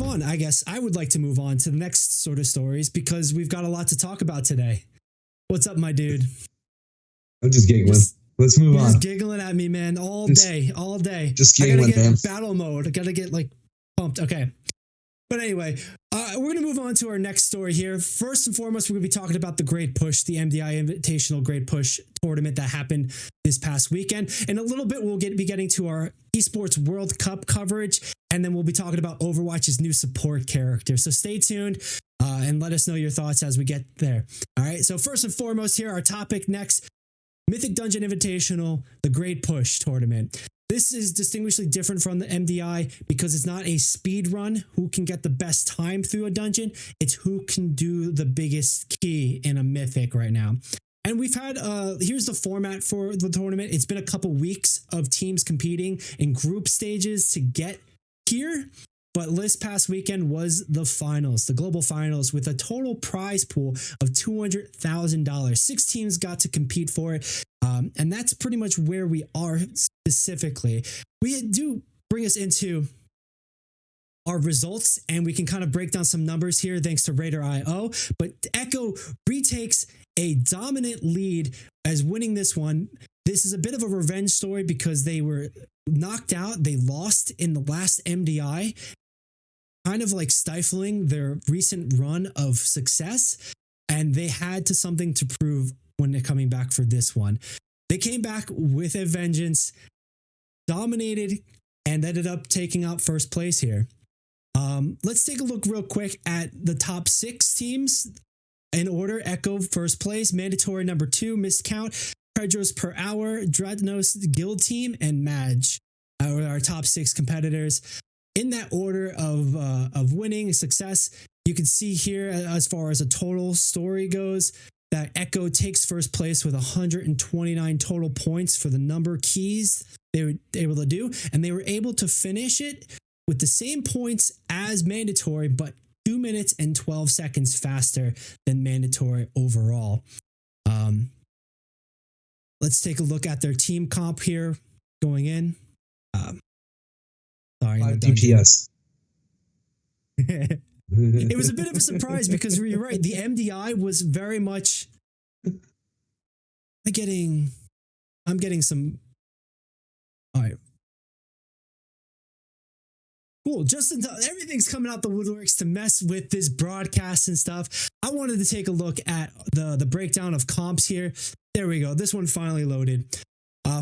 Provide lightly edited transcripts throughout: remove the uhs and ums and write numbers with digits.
on. I guess I would like to move on to the next sort of stories because we've got a lot to talk about today. What's up, my dude? I'm just giggling. Let's move on. Just giggling at me, man, all day. Just giggling, I gotta get man. battle mode. I gotta get like pumped. Okay. But anyway, we're going to move on to our next story here. First and foremost, we're going to be talking about the Great Push, the MDI Invitational Great Push tournament that happened this past weekend. In a little bit, we'll be getting to our Esports World Cup coverage, and then we'll be talking about Overwatch's new support character. So stay tuned and let us know your thoughts as we get there. All right, so first and foremost here, our topic next, Mythic Dungeon Invitational, the Great Push tournament. This is distinguishedly different from the MDI because it's not a speed run, who can get the best time through a dungeon. It's who can do the biggest key in a mythic right now. And we've had, here's the format for the tournament. It's been a couple weeks of teams competing in group stages to get here. But this past weekend was the finals, the global finals, with a total prize pool of $200,000. 6 teams got to compete for it. And that's pretty much where we are specifically. We do bring us into our results, and we can kind of break down some numbers here thanks to Raider.io. But Echo retakes a dominant lead as winning this one. This is a bit of a revenge story because they were knocked out. They lost in the last MDI, kind of like stifling their recent run of success. And they had to something to prove when they're coming back for this one. They came back with a vengeance, dominated, and ended up taking out first place here. Let's take a look real quick at the top 6 teams in order. Echo first place, Mandatory number 2, Miscount, Pedros per hour, Dreadnought Guild Team, and Madge are our top 6 competitors. In that order of winning success, you can see here as far as a total story goes, that Echo takes first place with 129 total points for the number keys they were able to do. And they were able to finish it with the same points as Mandatory, but 2 minutes and 12 seconds faster than Mandatory overall. Let's take a look at their team comp here going in. Sorry, 5 DPS. It was a bit of a surprise because you're right. The MDI was very much. I'm getting some. All right. Cool. Everything's coming out the woodworks to mess with this broadcast and stuff. I wanted to take a look at the breakdown of comps here. There we go. This one finally loaded.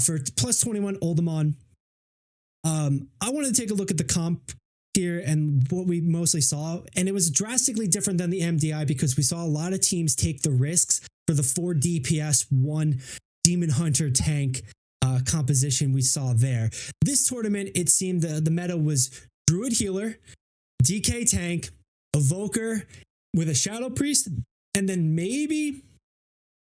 For plus 21 Oldemon. I wanted to take a look at the comp here and what we mostly saw, and it was drastically different than the MDI because we saw a lot of teams take the risks for the 4 DPS 1 Demon Hunter tank composition we saw there. This tournament, it seemed the meta was Druid Healer, DK tank, Evoker with a Shadow Priest, and then maybe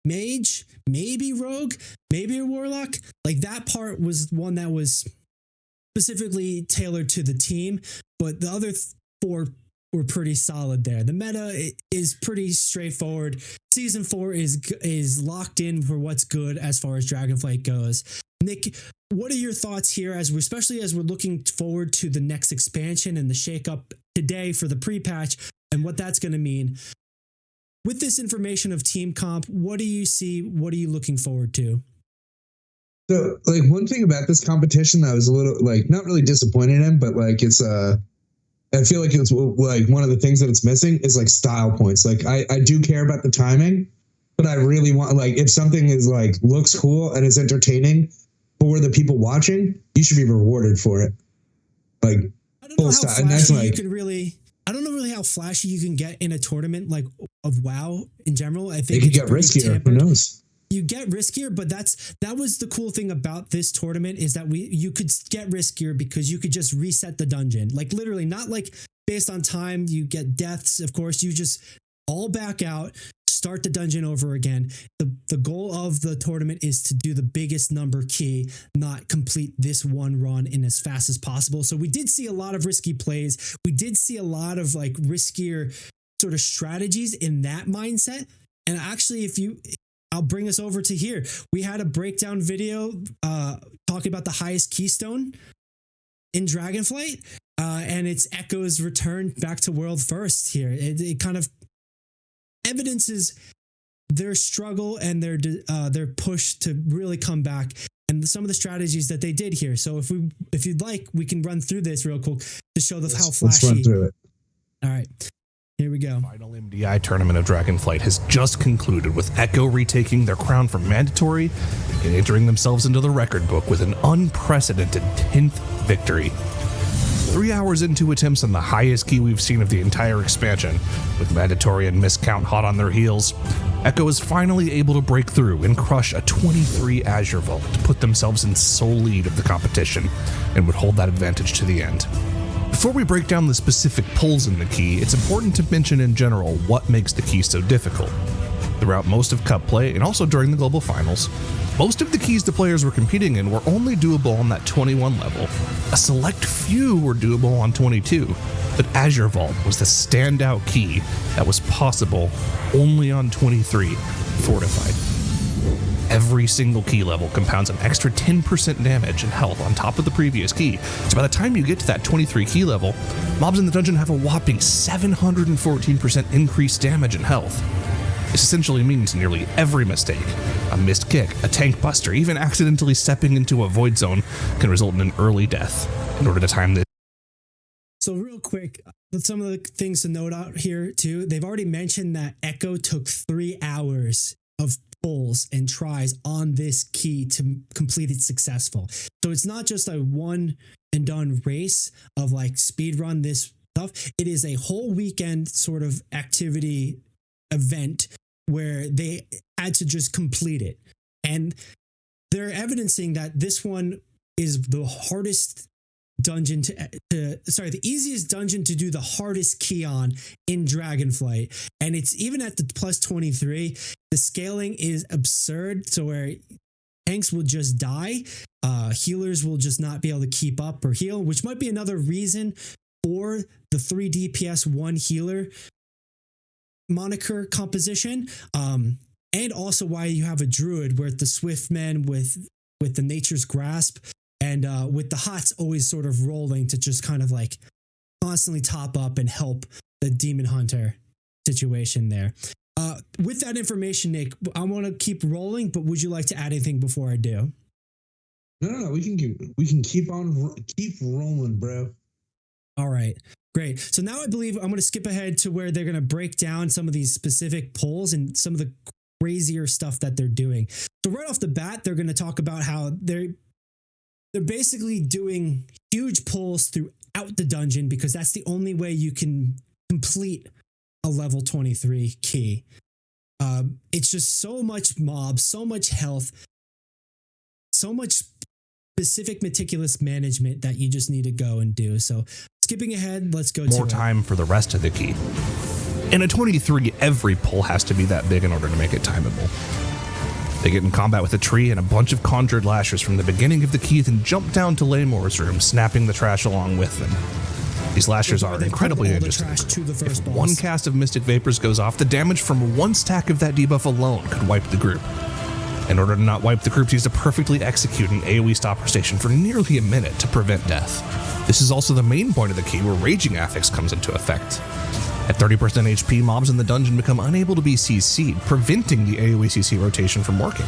Mage, maybe Rogue, maybe a Warlock. Like that part was one that was specifically tailored to the team, but the other 4 were pretty solid there. The meta is pretty straightforward. Season 4 is locked in for what's good as far as Dragonflight goes. Nick, what are your thoughts here, especially as we're looking forward to the next expansion and the shakeup today for the pre-patch and what that's going to mean? With this information of team comp, what do you see? What are you looking forward to? So, like, one thing about this competition that I was a little, like, not really disappointed in, but, like, it's, I feel like it's, like, one of the things that it's missing is, like, style points. Like, I do care about the timing, but I really want, like, if something is, like, looks cool and is entertaining for the people watching, you should be rewarded for it. Like, full style. And that's, like, I don't know really how flashy you can get in a tournament, like, of WoW in general. I think it could get riskier. Who knows? You get riskier, but that was the cool thing about this tournament is that you could get riskier because you could just reset the dungeon. Like literally, not like based on time, you get deaths, of course, you just all back out, start the dungeon over again. The goal of the tournament is to do the biggest number key, not complete this one run in as fast as possible. So we did see a lot of risky plays. We did see a lot of like riskier sort of strategies in that mindset. And actually, I'll bring us over to here. We had a breakdown video talking about the highest keystone in Dragonflight. and it's Echo's return back to world first here. It kind of evidences their struggle and their push to really come back, and some of the strategies that they did here. So if you'd like, we can run through this real quick to show how flashy. Let's run through it. All right, here we go. The final MDI tournament of Dragonflight has just concluded, with Echo retaking their crown from mandatory and entering themselves into the record book with an unprecedented 10th victory. 3 hours into attempts on the highest key we've seen of the entire expansion, with mandatory and miscount hot on their heels, Echo is finally able to break through and crush a 23 Azure Vault to put themselves in sole lead of the competition and would hold that advantage to the end. Before we break down the specific pulls in the key, it's important to mention in general what makes the key so difficult. Throughout most of Cup play and also during the Global Finals, most of the keys the players were competing in were only doable on that 21 level. A select few were doable on 22, but Azure Vault was the standout key that was possible only on 23 Fortified. Every single key level compounds an extra 10% damage and health on top of the previous key, so by the time you get to that 23 key level, mobs in the dungeon have a whopping 714% increased damage and health. This essentially means nearly every mistake, a missed kick, a tank buster, even accidentally stepping into a void zone, can result in an early death. In order to time this. So real quick, some of the things to note out here too, they've already mentioned that Echo took 3 hours of pulls and tries on this key to complete it successful. So it's not just a one and done race of like speed run this stuff. It is a whole weekend sort of activity event where they had to just complete it. And they're evidencing that this one is the hardest dungeon the easiest dungeon to do the hardest key on in Dragonflight. And it's even at the plus 23, the scaling is absurd. So where tanks will just die, healers will just not be able to keep up or heal, which might be another reason for the 3 DPS 1 healer moniker composition, and also why you have a druid where the swift men with the nature's grasp and with the hots always sort of rolling to just kind of like constantly top up and help the demon hunter situation there. With that information, Nick, I want to keep rolling, but would you like to add anything before I do? No, we can keep rolling, bro. All right. Great. So now I believe I'm going to skip ahead to where they're going to break down some of these specific polls and some of the crazier stuff that they're doing. So right off the bat, they're going to talk about how they're basically doing huge pulls throughout the dungeon because that's the only way you can complete a level 23 key. It's just so much mobs, so much health, so much specific meticulous management that you just need to go and do. So skipping ahead, let's go to more time for the rest of the key. In a 23, every pull has to be that big in order to make it timeable. They get in combat with a tree and a bunch of conjured lashers from the beginning of the key, then jump down to Laymore's room, snapping the trash along with them. These lashers are incredibly interesting. If one cast of Mystic Vapors goes off, the damage from one stack of that debuff alone could wipe the group. In order to not wipe the group, he has to perfectly execute an AoE stopper station for nearly a minute to prevent death. This is also the main point of the key where Raging Affix comes into effect. At 30% HP, mobs in the dungeon become unable to be CC'd, preventing the AoE CC rotation from working.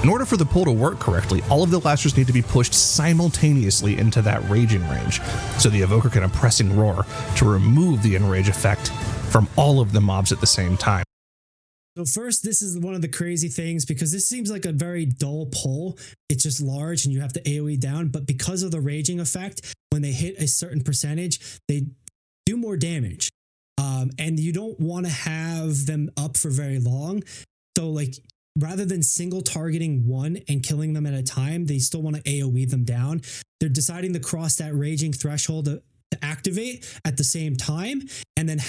In order for the pull to work correctly, all of the lashers need to be pushed simultaneously into that raging range, so the evoker can Oppressing Roar to remove the enrage effect from all of the mobs at the same time. So first, this is one of the crazy things because this seems like a very dull pull. It's just large and you have to AoE down, but because of the raging effect, when they hit a certain percentage, they do more damage. And you don't want to have them up for very long. So like rather than single targeting one and killing them at a time, they still want to AoE them down. They're deciding to cross that raging threshold to activate at the same time and then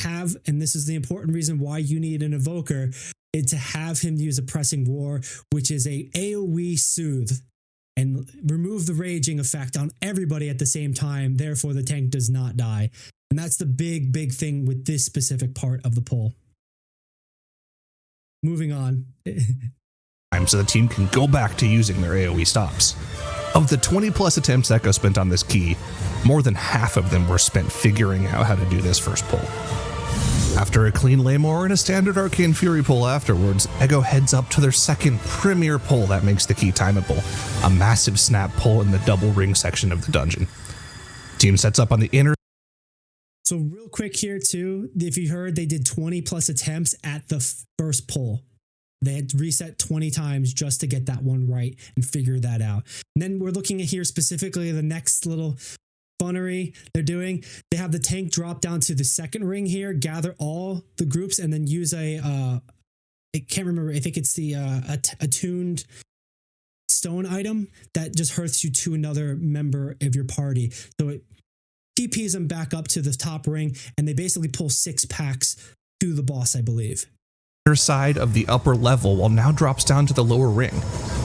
and this is the important reason why you need an evoker, is to have him use Oppressing Roar, which is a AoE soothe and remove the raging effect on everybody at the same time. Therefore, the tank does not die. And that's the big thing with this specific part of the pull. Moving on. So the team can go back to using their AoE stops. Of the 20 plus attempts Echo spent on this key, more than half of them were spent figuring out how to do this first pull. After a clean Laymore and a standard Arcane Fury pull afterwards, Echo heads up to their second premier pull that makes the key timeable, a massive snap pull in the double ring section of the dungeon. Team sets up on the inner. So real quick here too, if you heard, they did 20 plus attempts at the first pull. They had to reset 20 times just to get that one right and figure that out. And then we're looking at here specifically the next little funnery they're doing. They have the tank drop down to the second ring here, gather all the groups, and then use I can't remember, I think it's the attuned stone item that just hurts you to another member of your party. So it TPs them back up to the top ring, and they basically pull 6 packs to the boss, I believe. Side of the upper level while now drops down to the lower ring.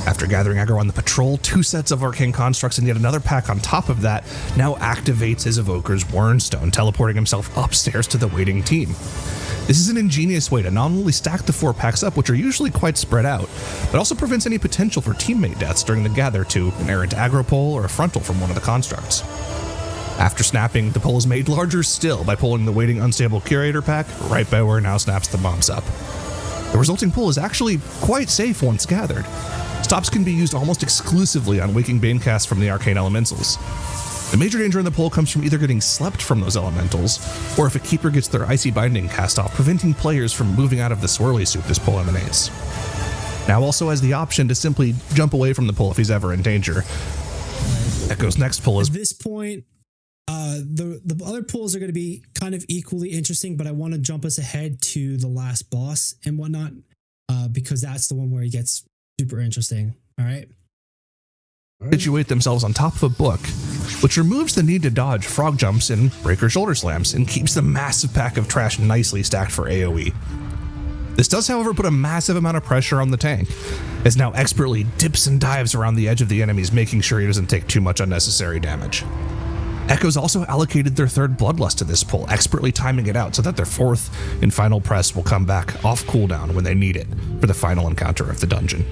After gathering aggro on the patrol, 2 sets of arcane constructs and yet another pack on top of that now activates his evoker's Wernstone, teleporting himself upstairs to the waiting team. This is an ingenious way to not only stack the 4 packs up, which are usually quite spread out, but also prevents any potential for teammate deaths during the gather to an errant aggro pull or a frontal from one of the constructs. After snapping, the pull is made larger still by pulling the waiting unstable curator pack right by where now snaps the bombs up. The resulting pull is actually quite safe once gathered. Stops can be used almost exclusively on waking Banecasts from the arcane elementals. The major danger in the pull comes from either getting slept from those elementals, or if a keeper gets their icy binding cast off, preventing players from moving out of the swirly soup this pull emanates. Now also has the option to simply jump away from the pull if he's ever in danger. Echo's next pull is... At this point, the other pulls are going to be kind of equally interesting, but I want to jump us ahead to the last boss and whatnot, because that's the one where it gets super interesting. All right. Situate themselves on top of a book, which removes the need to dodge frog jumps and breaker shoulder slams and keeps the massive pack of trash nicely stacked for AoE. This does, however, put a massive amount of pressure on the tank, as now expertly dips and dives around the edge of the enemies, making sure he doesn't take too much unnecessary damage. Echoes also allocated their third Bloodlust to this pull, expertly timing it out so that their fourth and final press will come back off cooldown when they need it for the final encounter of the dungeon.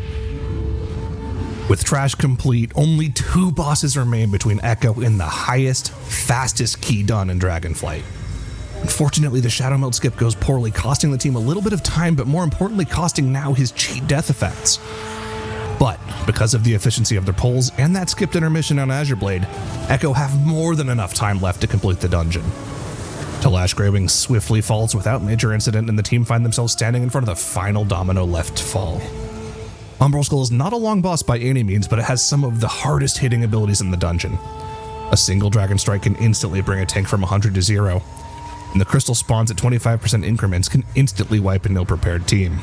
With trash complete, only 2 bosses remain between Echo and the highest, fastest key done in Dragonflight. Unfortunately, the Shadow Meld skip goes poorly, costing the team a little bit of time, but more importantly, costing now his cheat death effects. But because of the efficiency of their pulls and that skipped intermission on Azure Blade, Echo have more than enough time left to complete the dungeon. Talash Greywing swiftly falls without major incident, and the team find themselves standing in front of the final domino left to fall. Umbral Skull is not a long boss by any means, but it has some of the hardest hitting abilities in the dungeon. A single Dragon Strike can instantly bring a tank from 100 to 0, and the crystal spawns at 25% increments can instantly wipe an ill-prepared team.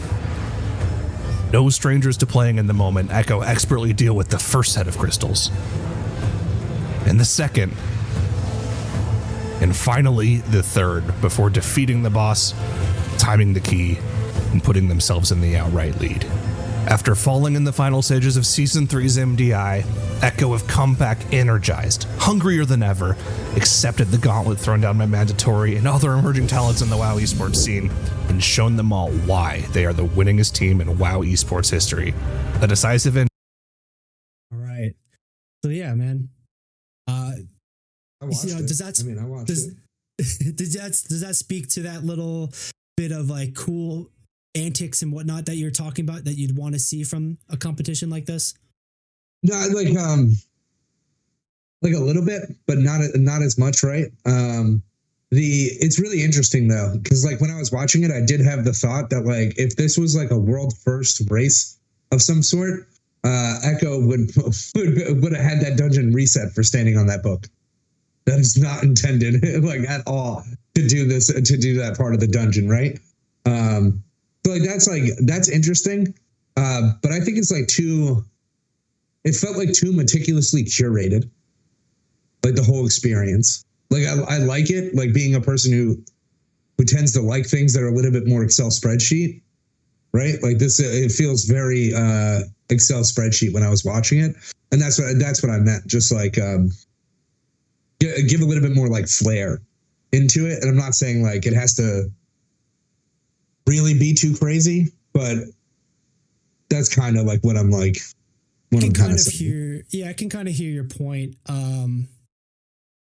No strangers to playing in the moment, Echo expertly deal with the first set of crystals, and the second, and finally the third, before defeating the boss, timing the key, and putting themselves in the outright lead. After falling in the final stages of Season 3's MDI, Echo have come back energized, hungrier than ever, accepted the gauntlet thrown down by Mandatory and other emerging talents in the WoW esports scene, and shown them all why they are the winningest team in WoW esports history. A decisive end. All right. So yeah, man. I watched it. Does that? I watched it. Does that speak to that little bit of like cool antics and whatnot that you're talking about that you'd want to see from a competition like this? No, like a little bit, but not as much, right? It's really interesting though, because like when I was watching it, I did have the thought that like if this was like a world first race of some sort, Echo would have had that dungeon reset for standing on that book. That is not intended like at all to do that part of the dungeon, right? So that's interesting, but I think it's like it felt like too meticulously curated, like the whole experience. Like I like it, like being a person who tends to like things that are a little bit more Excel spreadsheet, right? Like this, it feels very Excel spreadsheet when I was watching it, and that's what I meant. Just like give a little bit more like flair into it, and I'm not saying like it has to really be too crazy, but that's kind of like what I'm like what I'm kind of saying. I can kind of hear your point.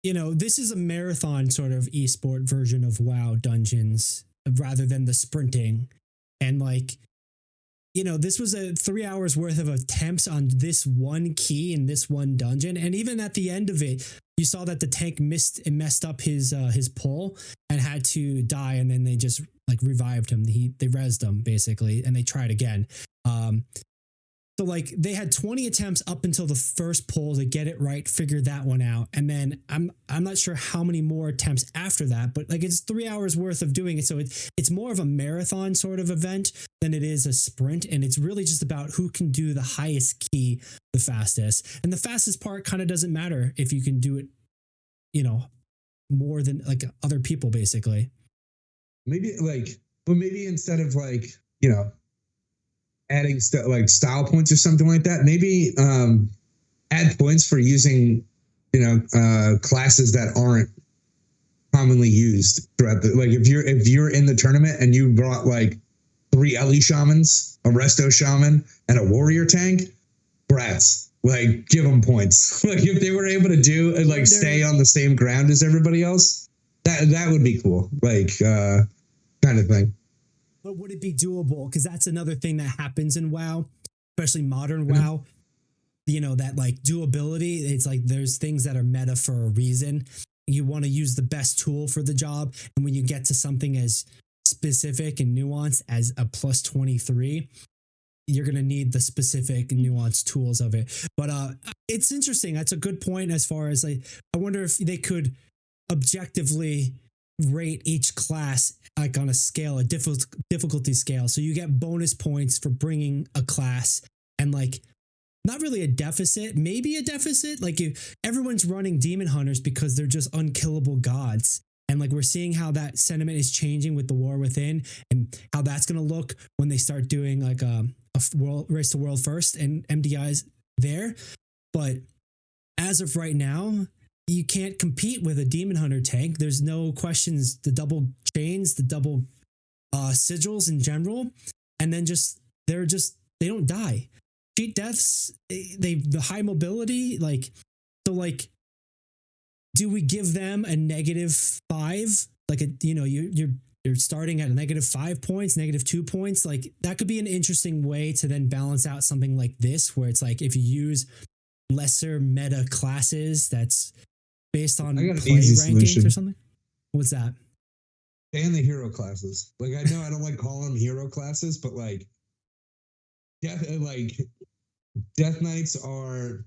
This is a marathon sort of esport version of WoW dungeons rather than the sprinting. And this was a 3 hours worth of attempts on this one key in this one dungeon. And even at the end of it, you saw that the tank messed up his pull and had to die. And then they just revived him. They rezzed him basically, and they tried again. So they had 20 attempts up until the first pull to get it right, figure that one out. And then I'm not sure how many more attempts after that, but it's 3 hours worth of doing it. So it's more of a marathon sort of event than it is a sprint. And it's really just about who can do the highest key the fastest. And the fastest part kind of doesn't matter if you can do it, more than other people basically. Maybe maybe instead of adding style points or something like that, maybe add points for using classes that aren't commonly used throughout the if you're in the tournament and you brought 3 Ellie shamans, a resto shaman, and a warrior tank, brats, give them points. If they were able to do and stay on the same ground as everybody else, that would be cool, kind of thing. But would it be doable? Because that's another thing that happens in WoW, especially modern WoW. That doability. It's there's things that are meta for a reason. You want to use the best tool for the job. And when you get to something as specific and nuanced as a plus 23, you're going to need the specific and nuanced tools of it. But it's interesting. That's a good point as far as I wonder if they could objectively rate each class on a scale, a difficulty scale. So you get bonus points for bringing a class and not really a deficit, maybe a deficit. If everyone's running demon hunters because they're just unkillable gods. And we're seeing how that sentiment is changing with the war within and how that's going to look when they start doing a world race to world first and MDIs there. But as of right now, you can't compete with a demon hunter tank. There's no questions. The double chains, the double sigils in general, and then they don't die. Cheat deaths, the high mobility, do we give them a -5? You're starting at a -5 points, -2 points. That could be an interesting way to then balance out something like this, where it's if you use lesser meta classes that's based on play rankings solution. Or something. What's that? And the hero classes. I know I don't calling them hero classes, but Death Knights are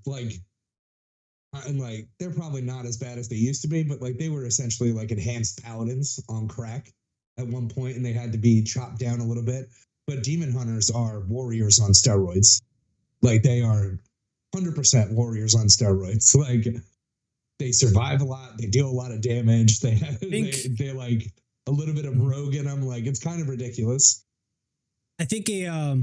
and they're probably not as bad as they used to be, but they were essentially enhanced paladins on crack at one point, and they had to be chopped down a little bit. But demon hunters are warriors on steroids. They are 100% warriors on steroids. They survive a lot. They deal a lot of damage. They a little bit of rogue in them. It's kind of ridiculous. I think I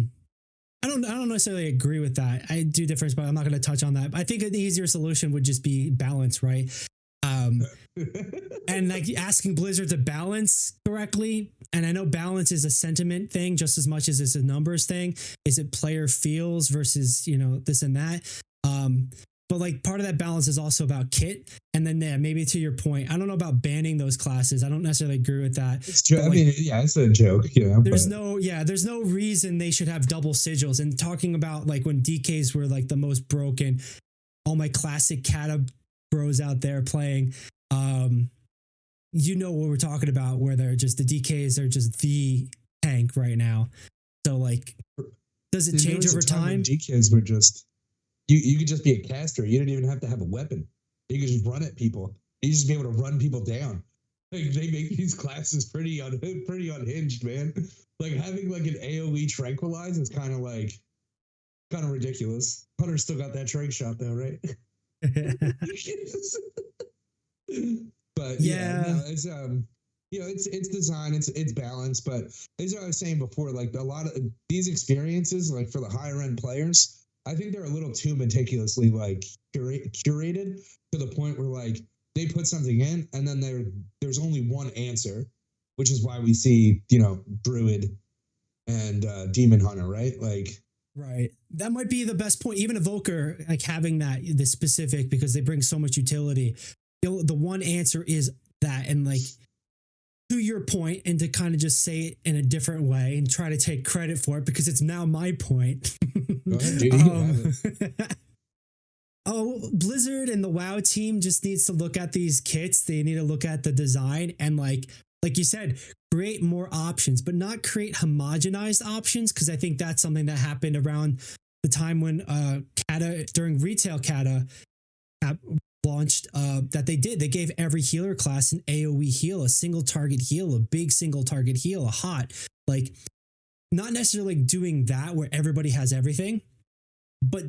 don't necessarily agree with that. I do difference, but I'm not going to touch on that. I think the easier solution would just be balance, right? And asking Blizzard to balance correctly. And I know balance is a sentiment thing just as much as it's a numbers thing. Is it player feels versus, this and that? But part of that balance is also about kit. And then maybe to your point, I don't know about banning those classes. I don't necessarily agree with that. It's true. It's a joke. There's no reason they should have double sigils. And talking about when DKs were the most broken, all my classic Kata bros out there playing, what we're talking about, where they're just the DKs are just the tank right now. So does it change over time? DKs were just. You could just be a caster. You didn't even have to have a weapon. You could just run at people. You just be able to run people down. They make these classes pretty unhinged, man. Having an AOE tranquilize is kind of ridiculous. Hunter still got that trank shot though, right? But it's design, it's balance. But as I was saying before, a lot of these experiences, for the higher end players, I think they're a little too meticulously curated to the point where they put something in and then there's only one answer, which is why we see Druid and Demon Hunter, right? Right. That might be the best point. Even Evoker, like having that the specific because they bring so much utility. The one answer is that, and like to your point, and to kind of just say it in a different way and try to take credit for it because it's now my point. Go ahead, dude, you have it. Oh, Blizzard and the WoW team just needs to look at these kits. They need to look at the design and like you said, create more options, but not create homogenized options. Cause I think that's something that happened around the time when Kata during retail Kata launched that they gave every healer class an AoE heal, a single target heal, a big single target heal, a hot, like not necessarily doing that where everybody has everything, but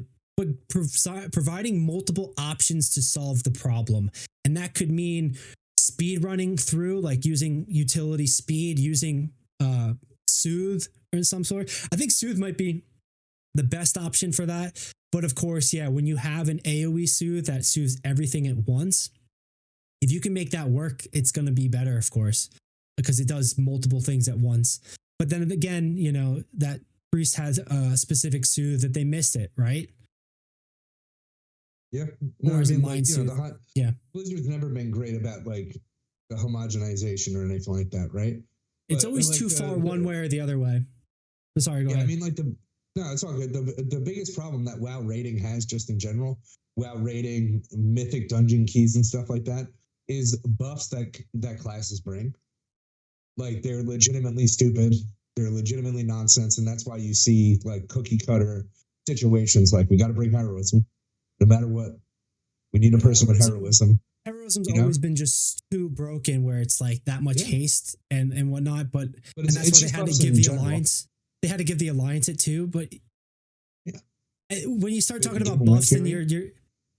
providing multiple options to solve the problem. And that could mean speed running through, like using utility speed, using Soothe or some sort. I think Soothe might be the best option for that. But of course, yeah, when you have an AoE Soothe that soothes everything at once, if you can make that work, it's going to be better, of course, because it does multiple things at once. But then again, you know, that Priest has a specific Soothe that they missed it, right? Yeah. No, I mean, like, you know, yeah. Blizzard's never been great about like the homogenization or anything like that, right? It's always too far one way or the other way. Sorry, go ahead. I mean, like no, it's all good. The biggest problem that WoW rating has just in general, WoW rating, mythic dungeon keys and stuff like that, is buffs that classes bring. Like they're legitimately stupid. They're legitimately nonsense. And that's why you see like cookie cutter situations like we got to bring heroism. No matter what, we need a person with heroism. Heroism's always been just too broken where it's like that much haste and whatnot. But and that's why they had to give the alliance. They had to give the alliance it too. But when you start talking about buffs, then you're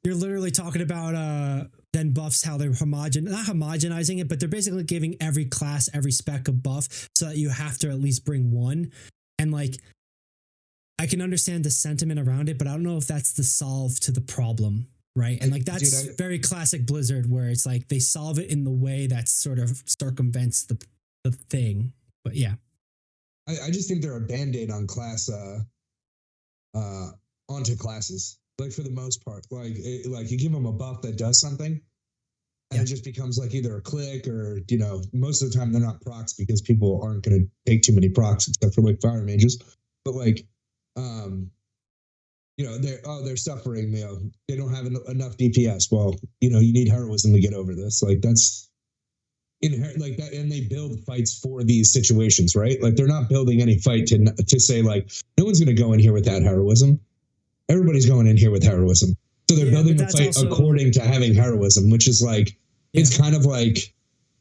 literally talking about then buffs, how they're not homogenizing it, but they're basically giving every class every spec a buff so that you have to at least bring one. And like, I can understand the sentiment around it, but I don't know if that's the solve to the problem, right? And like that's very classic Blizzard, where it's like they solve it in the way that sort of circumvents the thing. But yeah, I just think they're a band-aid on class onto classes. Like for the most part, like you give them a buff that does something, and it just becomes like either a click or, you know, most of the time they're not procs because people aren't going to take too many procs except for like fire mages, but like. You know, they're suffering, you know, they don't have enough DPS. Well, you know, you need heroism to get over this. Like that's inherent, like that. And they build fights for these situations, right? Like they're not building any fight to say like, no one's going to go in here without heroism. Everybody's going in here with heroism. So they're building a fight according to having heroism, which is like, it's kind of like,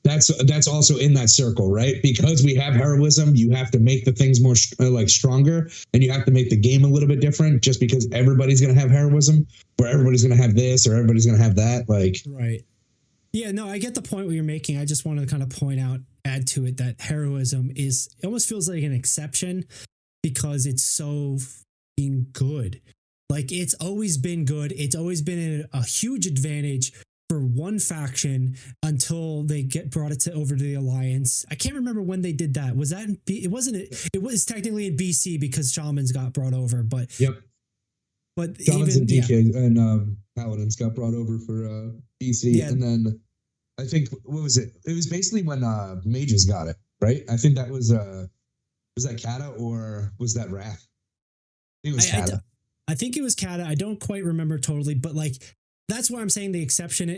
that's also in that circle, right? Because we have heroism, you have to make the things more like stronger, and you have to make the game a little bit different. Just because everybody's going to have heroism, or everybody's going to have this, or everybody's going to have that, like right. Yeah, no, I get the point what you're making. I just wanted to kind of add to it that heroism it almost feels like an exception because it's so fucking good. Like it's always been good. It's always been a huge advantage for one faction until they brought it over to the alliance. I can't remember when they did that. Was that it was technically in BC because shamans got brought over, but but shamans and DK and paladins got brought over for BC, and then I think what was it? It was basically when mages got it, right? I think that was that Kata or was that Wrath? I think it was Kata. I think it was Kata. I don't quite remember totally, but like that's why I'm saying the exception.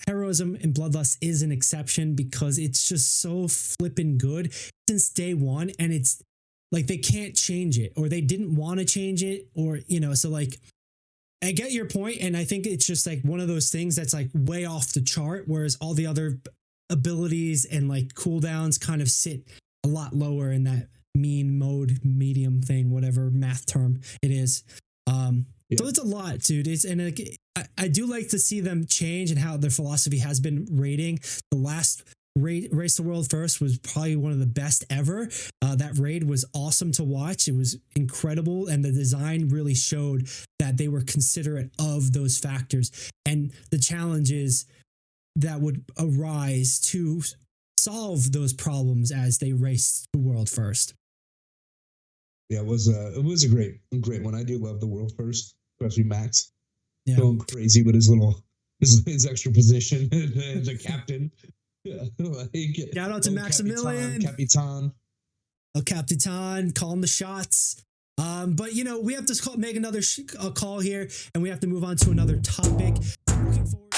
Heroism in Bloodlust is an exception because it's just so flippin' good since day one, and it's like they can't change it, or they didn't want to change it, or you know. So like, I get your point, and I think it's just like one of those things that's like way off the chart, whereas all the other abilities and like cooldowns kind of sit a lot lower in that medium thing, whatever math term it is. So it's a lot, dude. I do like to see them change and how their philosophy has been rating. The last Race the World First was probably one of the best ever. That raid was awesome to watch. It was incredible. And the design really showed that they were considerate of those factors and the challenges that would arise to solve those problems as they race the world first. Yeah, it was a great one. I do love the world first, especially Max Yeah. going crazy with his extra position, the captain. Yeah, like, Shout out to Maximilian. Capitan. El Capitan calling the shots. But we have to make another call here, and we have to move on to another topic. So looking forward